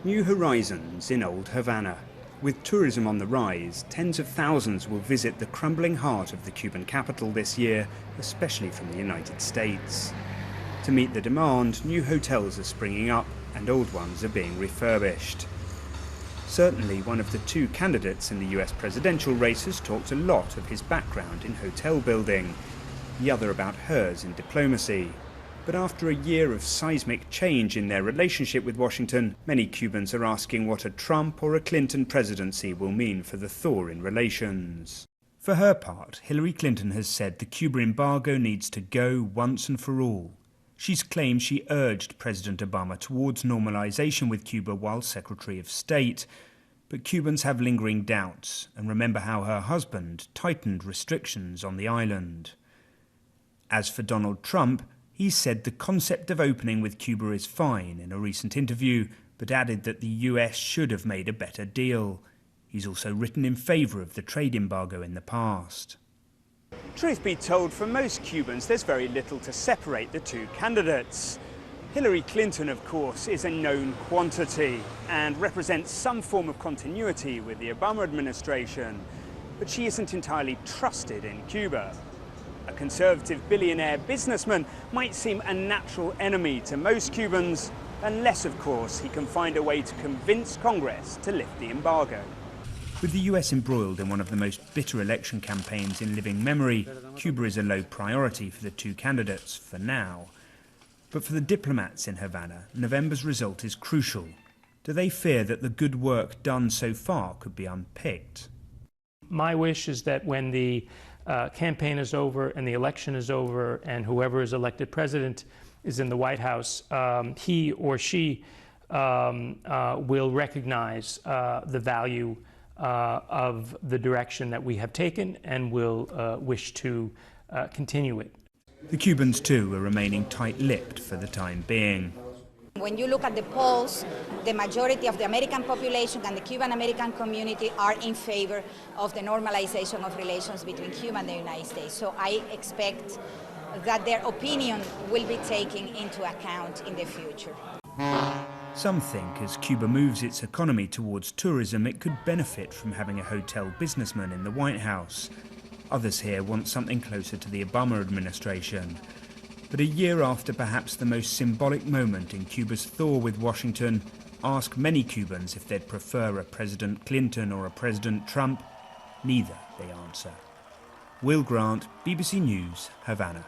New horizons in old Havana. With tourism on the rise, tens of thousands will visit the crumbling heart of the Cuban capital this year, especially from the United States. To meet the demand, new hotels are springing up and old ones are being refurbished. Certainly, one of the two candidates in the US presidential race has talked a lot of his background in hotel building, the other about hers in diplomacy. But after a year of seismic change in their relationship with Washington, many Cubans are asking what a Trump or a Clinton presidency will mean for the thaw in relations. For her part, Hillary Clinton has said the Cuba embargo needs to go once and for all. She's claimed she urged President Obama towards normalisation with Cuba while Secretary of State. But Cubans have lingering doubts and remember how her husband tightened restrictions on the island. As for Donald Trump, he said the concept of opening with Cuba is fine in a recent interview, but added that the US should have made a better deal. He's also written in favour of the trade embargo in the past. Truth be told, for most Cubans, there's very little to separate the two candidates. Hillary Clinton, of course, is a known quantity and represents some form of continuity with the Obama administration, but she isn't entirely trusted in Cuba. A conservative billionaire businessman might seem a natural enemy to most Cubans, unless, of course, he can find a way to convince Congress to lift the embargo. With the US embroiled in one of the most bitter election campaigns in living memory, Cuba is a low priority for the two candidates for now. But for the diplomats in Havana, November's result is crucial. Do they fear that the good work done so far could be unpicked? My wish is that when the campaign is over and the election is over and whoever is elected president is in the White House, he or she will recognize the value of the direction that we have taken and will wish to continue it. The Cubans too are remaining tight-lipped for the time being. When you look at the polls, the majority of the American population and the Cuban-American community are in favor of the normalization of relations between Cuba and the United States. So I expect that their opinion will be taken into account in the future. Some think as Cuba moves its economy towards tourism, it could benefit from having a hotel businessman in the White House. Others here want something closer to the Obama administration. But a year after perhaps the most symbolic moment in Cuba's thaw with Washington, ask many Cubans if they'd prefer a President Clinton or a President Trump. Neither, they answer. Will Grant, BBC News, Havana.